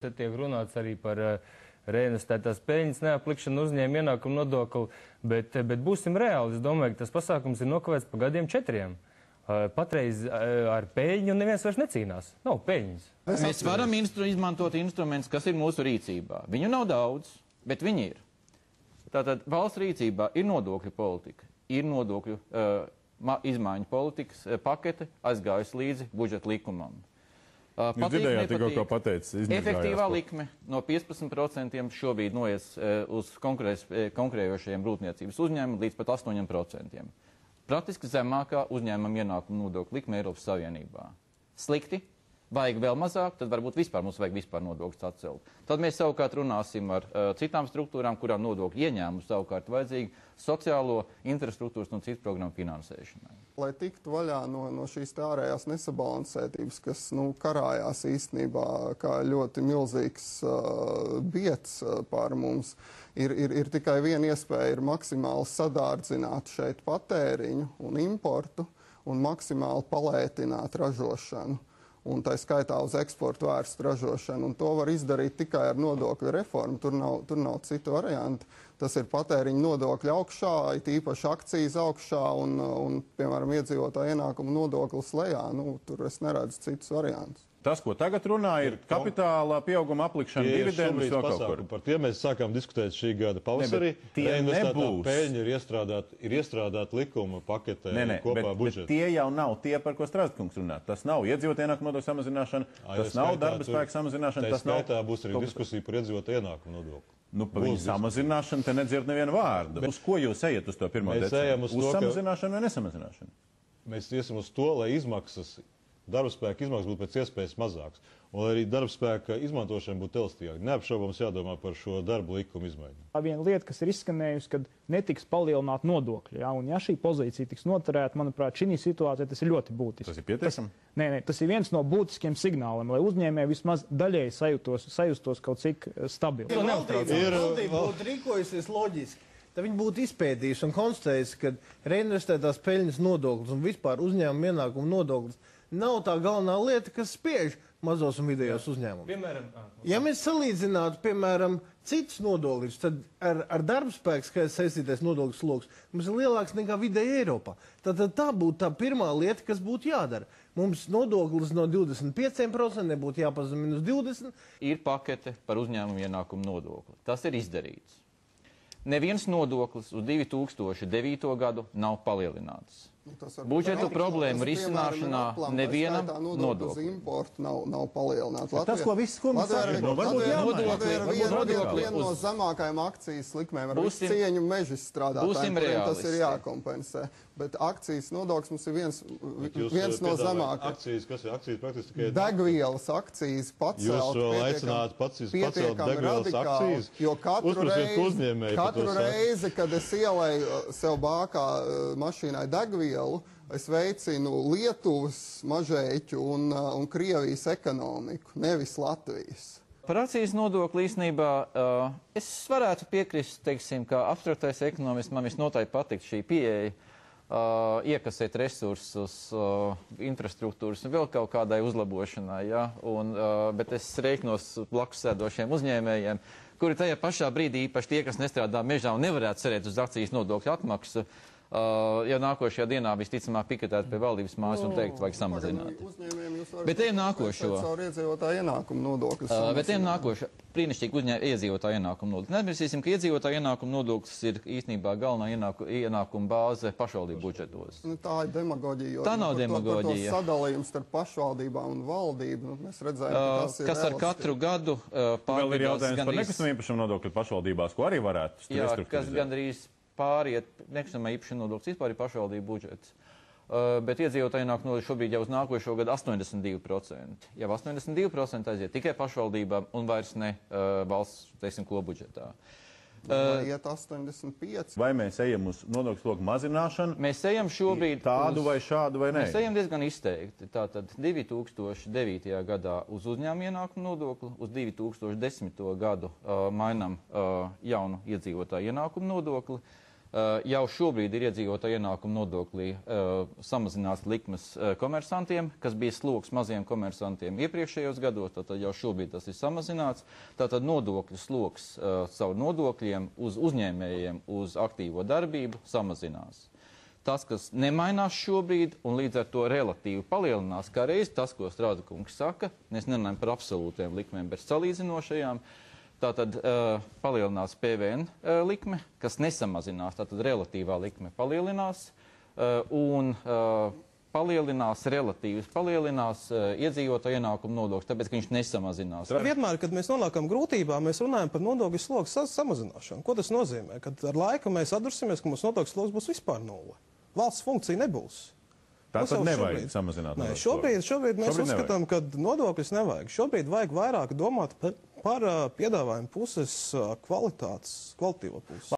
Tad tiek runāts arī par reinvestētās peļņas neaplikšanu uzņēmuma ienākumu nodokli, bet būsim reāli. Es domāju, ka tas pasākums ir nokavēts pa gadiem 4. Patreiz ar peļņu neviens vairs necīnās. Nav peļņas. Mēs varam izmantot instrumentus, kas ir mūsu rīcībā. Viņu nav daudz, bet viņi ir. Tātad valsts rīcībā ir nodokļu politika, ir nodokļu izmaiņu politikas pakete aizgājusi līdzi budžeta likumam. Jūs dzirdējāt tikko, ko pateicis. Efektīvā likme no 15% šobrīd noies uz konkurējošajiem rūpniecības uzņēmumiem līdz pat 8%. Praktiski zemākā uzņēmuma ienākuma nodokļa likme Eiropas Savienībā. Slikti, vajag vēl mazāk, tad varbūt mums vajag vispār nodokļus atcelt. Tad mēs savukārt runāsim ar citām struktūrām, kurām nodokļu ieņēmumu savukārt vajadzīgi sociālo infrastruktūras un citu programmu finansēšanai. Lai tiktu vaļā no šīs ārējās nesabalansētības, kas karājās īstenībā kā ļoti milzīgs biets pār mums, ir tikai viena iespēja, ir maksimāli sadārdzināt šeit patēriņu un importu un maksimāli palētināt ražošanu. Un tā skaitā uz eksportu vērstu ražošanu. Un to var izdarīt tikai ar nodokļu reformu. Tur nav citu variantu. Tas ir patēriņa nodokļu augšā, it īpaši akcijas augšā un piemēram, iedzīvotāju ienākumu nodoklis lejā. Tur es neredzu citus variantus. Tas, ko tagad runā, ir kapitāla pieauguma aplikšana, dividendes vēl kaut kur. Par tiem mēs sākām diskutēt šī gada pavasarī. Reinvestētā peļņa ir iestrādāta likuma paketē kopā budžetā. Bet tie jau nav tie, par ko Straskungs runā. Tas nav iedzīvotāju ienākumu nodokļu samazināšana, tas nav darba spēka samazināšana. Tā skaitā būs arī diskusija par iedzīvotāju ienākumu nodokli. Par viņu samazināšanu te nedzird nevienu vārdu. Uz ko jūs ejat uz to 1. decembri? Uz samazināšanu vai nesamazināšanu? Mēs iesim uz to, lai darbspēka izmaksas būtu pēc iespējas mazākas, un arī darbspēka izmantošana būtu elastīgāka. Neapšaubāms jādomā par šo darbu likumu izmaiņu. Viena lieta, kas ir izskanējusi, kad netiks palielināt nodokļi, un ja šī pozīcija tiks noturēta, manuprāt, šī situācija tas ir ļoti būtiski. Tas ir pietiekami? Nē, tas ir viens no būtiskiem signāliem, lai uzņēmēji vismaz daļēji sajustos kaut cik stabili. Valdība būtu rīkojusies loģiski. Tad viņi būtu izpētījuši un konstatējuši, ka reinvestētās peļņas nodoklis un vispār uzņēmuma ienākuma nodoklis nav tā galvenā lieta, kas spiež mazos un vidējos uzņēmumus. Ja mēs salīdzinātu, piemēram, citus nodokļus, tad ar darbspēku saistītais nodokļu sloks mums ir lielāks nekā vidēji Eiropā. Tad tā būtu tā pirmā lieta, kas būtu jādara. Mums nodoklis no 25% nebūtu jāpazemina uz 20%. Ir pakete par uzņēmumu ienākumu nodokli. Tas ir izdarīts. Neviens nodoklis uz 2009. gadu nav palielināts. Budžeta problēmu risināšanā nevienam nodokli. Importu nav palielināts. Tas, ko viss kungs saka, viena no zemākajām akcijas likmēm ar visu cieņu mežas strādātājiem, tas ir jākompensē. Bet akcijas nodoklis mums ir viens no zemākajiem. Kas ir akcijas praktiski tikai? Degvielas akcijas pacelt. Jūs aicināt pacelt degvielas akcijas? Jo katru reizi, kad es ielēju sev bākā mašīnai degvielu, es veicinu Lietuvas mažēķu un Krievijas ekonomiku, nevis Latvijas. Par akcijas nodokli īstenībā es varētu piekrist, teiksim, ka abstraktais ekonomists man visnotaļ patikt šī pieeja, iekasēt resursus, infrastruktūras un vēl kaut kādai uzlabošanai, ja? Bet es rēķinos blakus sēdošiem uzņēmējiem, kuri tajā pašā brīdī, īpaši tie, kas nestrādā mežā un nevarētu cerēt uz akcijas nodokļu atmaksu, ja nākošajā dienā visticamāk piketēt pie valdības mājas un teikt, vajag samazināt. Bet ejam nākošo. Bet ejam nākošo. Brīnišķīgi iedzīvotāju ienākumu nodoklis. Nemirksīsim, ka iedzīvotāju ienākumu nodoklis ir īstenībā galvenā ienākuma bāze pašvaldību budžetos. Tā ir demagoģija. Tā nav demagoģija. To sadalījums starp pašvaldībām un valdību. Mēs redzējām, ka tas ir kas ar katru gadu pārviedās. Vēl ir jautājums par nekustamā īpašuma nodokļu pašvaldībās, ko arī varētu restruktūrizēt. Kas gandrīz pāriet nekustamā īpašuma nodoklis vispār ir pašvaldību budžets. Bet iedzīvotāju ienākumu nodoklis šobrīd jau uz nākošo gadu 82%. Jau 82% aiziet tikai pašvaldībām un vairs ne valsts, teiksim, kopbudžetā. Iet 85. Vai mēs ejam uz nodokļu slogu mazināšanu? Mēs ejam šobrīd tādu vai šādu vai nē? Mēs ejam diezgan izteikti. Tātad 2009. gadā uz uzņēmumu ienākumu nodokli, uz 2010. gadu mainam jaunu iedzīvotāju ienākumu nodokli. Jau šobrīd ir iedzīvotāju ienākumu nodoklī samazinās likmes komersantiem, kas bija sloks maziem komersantiem iepriekšējos gados, tātad jau šobrīd tas ir samazināts. Tātad nodokļu sloks caur nodokļiem uz uzņēmējiem, uz aktīvo darbību samazinās. Tas, kas nemainās šobrīd un līdz ar to relatīvi palielinās, kā reiz tas, ko Strāza kungs saka, mēs nerunājam par absolūtiem likmēm, bet salīdzinošajām. Tātad palielinās PVN likme, kas nesamazinās, tātad relatīvā likme palielinās un relatīvi palielinās iedzīvotāju ienākumu nodoklis, tāpēc, ka viņš nesamazinās. Vienmēr, kad mēs nonākam grūtībā, mēs runājam par nodokļu slogu samazināšanu. Ko tas nozīmē? Kad ar laiku mēs atdursimies, ka mūsu nodokļu slogs būs vispār nulle. Valsts funkcija nebūs. Tātad nevajag samazināt nodokļu slogu. Šobrīd mēs uzskatām, ka nodokļus nevajag. Šobrīd vajag vairāk domāt par piedāvājumu puses kvalitīvo pusi.